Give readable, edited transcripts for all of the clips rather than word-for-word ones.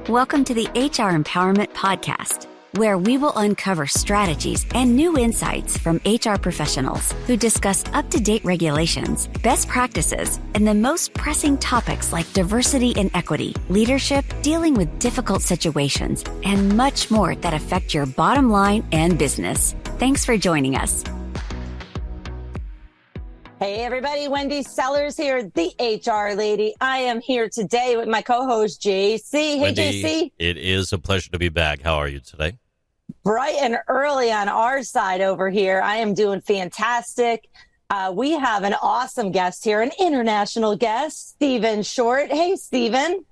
Welcome to the HR Empowerment Podcast, where we will uncover strategies and new insights from HR professionals who discuss up-to-date regulations, best practices, and the most pressing topics like diversity and equity, leadership, dealing with difficult situations, and much more that affect your bottom line and business. Thanks for joining us. Hey everybody, Wendy Sellers here, the HR lady. I am here today with my co-host JC. Hey Wendy, JC. it is a pleasure to be back. How are you today? Bright and early on our side over here. I am doing fantastic. We have an awesome guest here, an international guest, Stephen Short. Hey Stephen.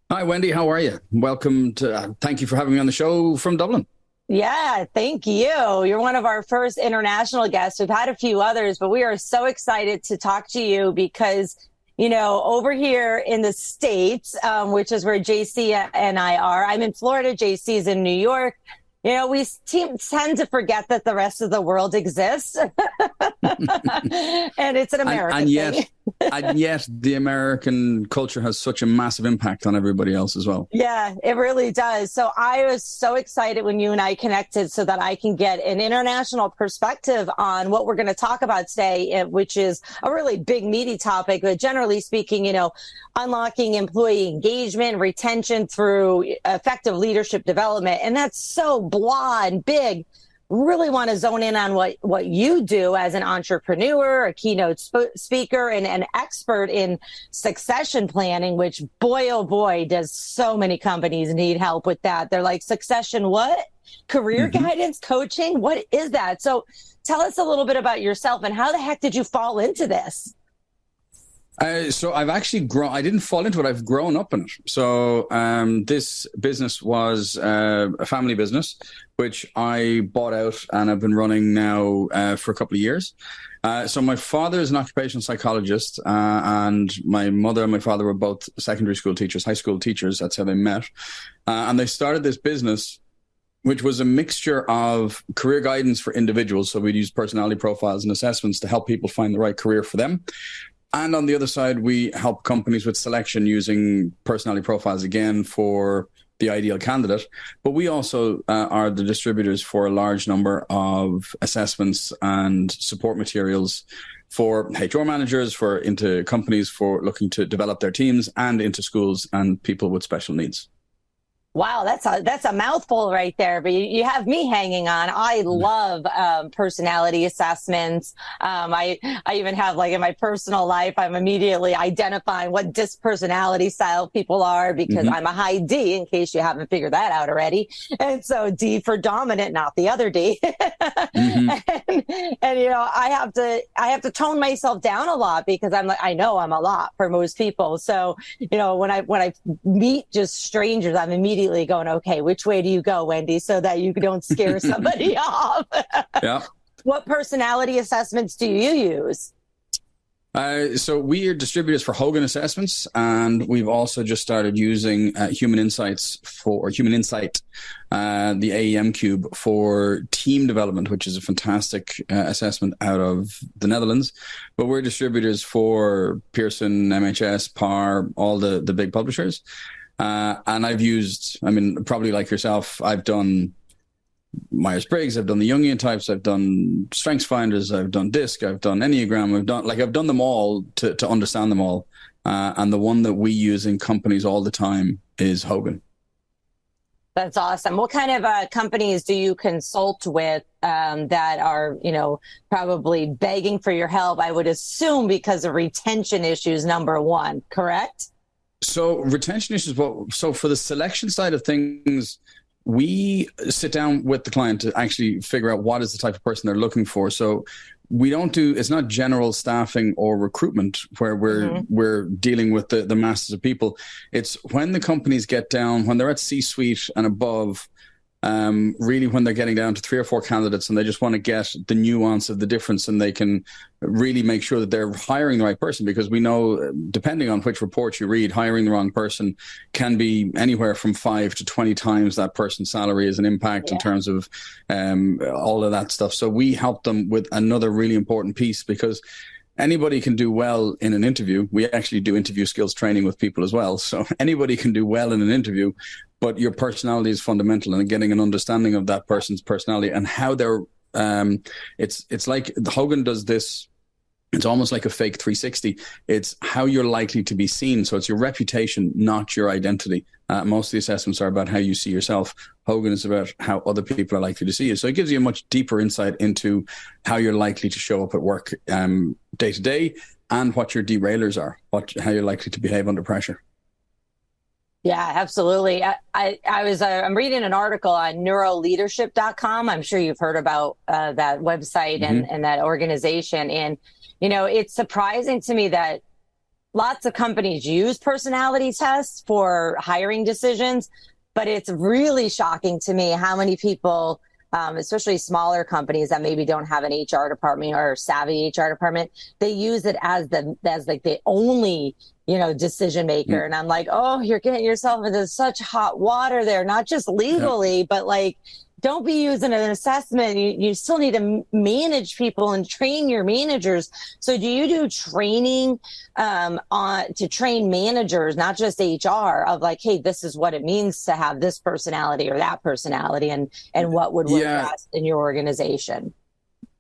Hi Wendy, how are you? Welcome to, thank you for having me on the show from Dublin. Yeah, thank you. You're one of our first international guests. We've had a few others, but we are so excited to talk to you because, you know, over here in the States, which is where JC and I are, I'm in Florida, JC's in New York. You know, we tend to forget that the rest of the world exists. And it's an American thing. And yet the American culture has such a massive impact on everybody else as well. Yeah, it really does. So I was so excited when you and I connected so that I can get an international perspective on what we're going to talk about today, which is a really big, meaty topic. But generally speaking, you know, unlocking employee engagement, retention through effective leadership development. And that's so blah and big. Really want to zone in on what you do as an entrepreneur, a keynote speaker, and an expert in succession planning, which boy, oh boy, does so many companies need help with that. They're like, succession what? Career guidance, coaching? What is that? So tell us a little bit about yourself and how the heck did you fall into this? So I've actually grown, I didn't fall into it, I've grown up in it. So this business was a family business, which I bought out and I've been running now for a couple of years. So my father is an occupational psychologist and my mother and my father were both secondary school teachers, high school teachers. That's how they met. And they started this business, which was a mixture of career guidance for individuals. So we'd use personality profiles and assessments to help people find the right career for them. And on the other side, we help companies with selection using personality profiles, again, for the ideal candidate. But we also are the distributors for a large number of assessments and support materials for HR managers, for into companies for looking to develop their teams, and into schools and people with special needs. Wow, that's a mouthful right there, but you have me hanging on. I love personality assessments. I even have, like, in my personal life, I'm immediately identifying what dispersonality style people are because I'm a high D, in case you haven't figured that out already. And so D for dominant, not the other D. And you know, I have to tone myself down a lot because I know I'm a lot for most people. So, you know, when I meet just strangers, I'm immediately going, okay, which way do you go, Wendy, so that you don't scare somebody off? Yeah. What personality assessments do you use? So we are distributors for Hogan Assessments, and we've also just started using Human Insight, the AEM Cube, for team development, which is a fantastic assessment out of the Netherlands. But we're distributors for Pearson, MHS, PAR, all the big publishers. And I've used, I mean, probably like yourself, I've done Myers-Briggs, I've done the Jungian types, I've done Strengths Finders, I've done DISC, I've done Enneagram, I've done them all to understand them all. And the one that we use in companies all the time is Hogan. That's awesome. What kind of companies do you consult with that are, you know, probably begging for your help? I would assume because of retention issues, number one, correct? So retention issues, so for the selection side of things, we sit down with the client to actually figure out what is the type of person they're looking for. So we don't do, it's not general staffing or recruitment where we're dealing with the masses of people. It's when the companies get down, when they're at C-suite and above, really when they're getting down to 3 or 4 candidates and they just want to get the nuance of the difference, and they can really make sure that they're hiring the right person, because we know, depending on which report you read, hiring the wrong person can be anywhere from 5 to 20 times that person's salary as an impact in terms of all of that stuff. So we help them with another really important piece, because anybody can do well in an interview. We actually do interview skills training with people as well. So anybody can do well in an interview, but your personality is fundamental, and getting an understanding of that person's personality and how they're, it's like Hogan does this. It's almost like a fake 360. It's how you're likely to be seen. So it's your reputation, not your identity. Most of the assessments are about how you see yourself. Hogan is about how other people are likely to see you. So it gives you a much deeper insight into how you're likely to show up at work day to day, and what your derailers are, how you're likely to behave under pressure. Yeah, absolutely. I'm reading an article on neuroleadership.com. I'm sure you've heard about that website and that organization. And it's surprising to me that lots of companies use personality tests for hiring decisions, but it's really shocking to me how many people, especially smaller companies that maybe don't have an HR department or savvy HR department, they use it as like the only, decision maker. And I'm like, oh, you're getting yourself into such hot water there, not just legally, but like, don't be using an assessment. You still need to manage people and train your managers. So do you do training to train managers, not just HR, of like, hey, this is what it means to have this personality or that personality, and what would work best in your organization?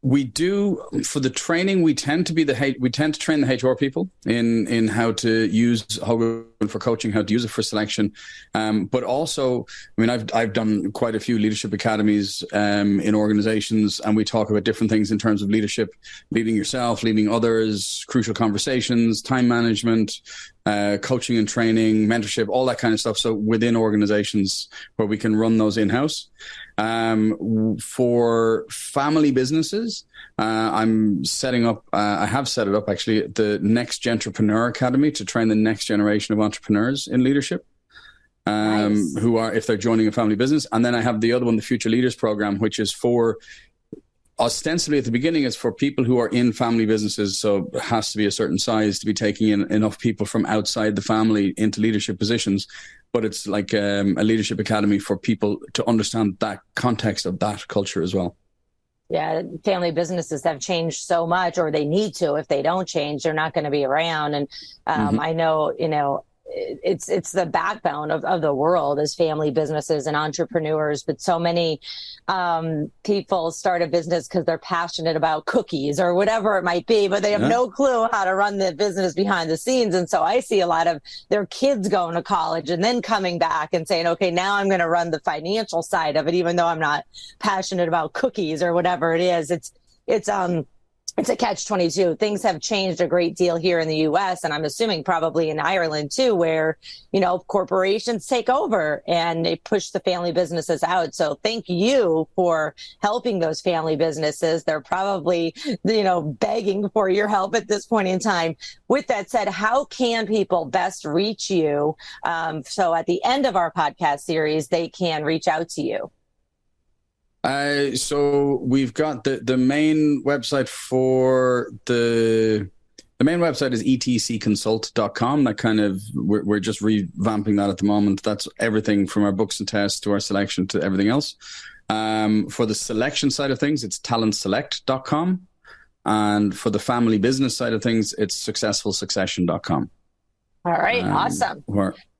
We do, for the training, we tend to train the HR people in how to use Hogan for coaching, how to use it for selection. But also, I've done quite a few leadership academies in organizations, and we talk about different things in terms of leadership, leading yourself, leading others, crucial conversations, time management, coaching and training, mentorship, all that kind of stuff. So within organizations where we can run those in-house. For family businesses, I'm setting up, I have set it up actually, the Next Gentrepreneur Academy to train the next generation of entrepreneurs in leadership, nice. Who are, if they're joining a family business. And then I have the other one, the Future Leaders Program, which is for, ostensibly at the beginning, it's for people who are in family businesses. So it has to be a certain size to be taking in enough people from outside the family into leadership positions. But it's like a leadership academy for people to understand that context of that culture as well. Yeah, family businesses have changed so much, or they need to. If they don't change, they're not going to be around. And I know, it's the backbone of the world is family businesses and entrepreneurs. But so many people start a business because they're passionate about cookies or whatever it might be, but they have no clue how to run the business behind the scenes. And so I see a lot of their kids going to college and then coming back and saying, okay, now I'm going to run the financial side of it, even though I'm not passionate about cookies or whatever it is. It's a catch-22. Things have changed a great deal here in the U.S., and I'm assuming probably in Ireland too, where, corporations take over and they push the family businesses out. So thank you for helping those family businesses. They're probably, begging for your help at this point in time. With that said, how can people best reach you? So at the end of our podcast series, they can reach out to you. So we've got the main website for the main website is etcconsult.com. That kind of, we're just revamping that at the moment. That's everything from our books and tests to our selection to everything else. For the selection side of things, it's talentselect.com. And for the family business side of things, it's successfulsuccession.com. All right. Awesome.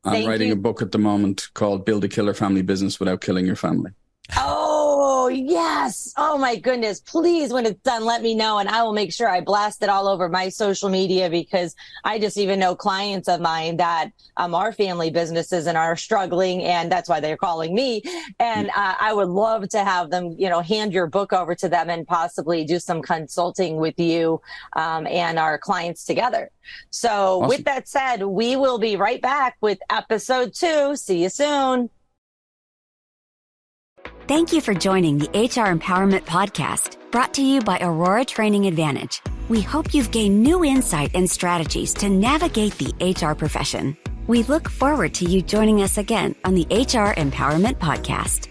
I'm writing a book at the moment called Build a Killer Family Business Without Killing Your Family. Oh, yes. Oh, my goodness. Please, when it's done, let me know, and I will make sure I blast it all over my social media, because I just even know clients of mine that are family businesses and are struggling, and that's why they're calling me. And I would love to have them, hand your book over to them and possibly do some consulting with you and our clients together. So awesome. With that said, we will be right back with episode 2. See you soon. Thank you for joining the HR Empowerment Podcast, brought to you by Aurora Training Advantage. We hope you've gained new insight and strategies to navigate the HR profession. We look forward to you joining us again on the HR Empowerment Podcast.